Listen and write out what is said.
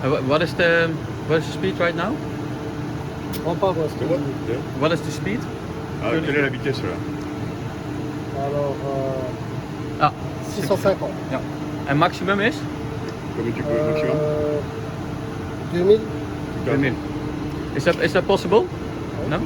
What is the speed right now? On part was De quoi De What is the speed? Ah, quelle est la vitesse là? Alors, Ah, 650. ja. En maximum is? Combien tu peux maximum? 2000. 2000. Is that possible? No?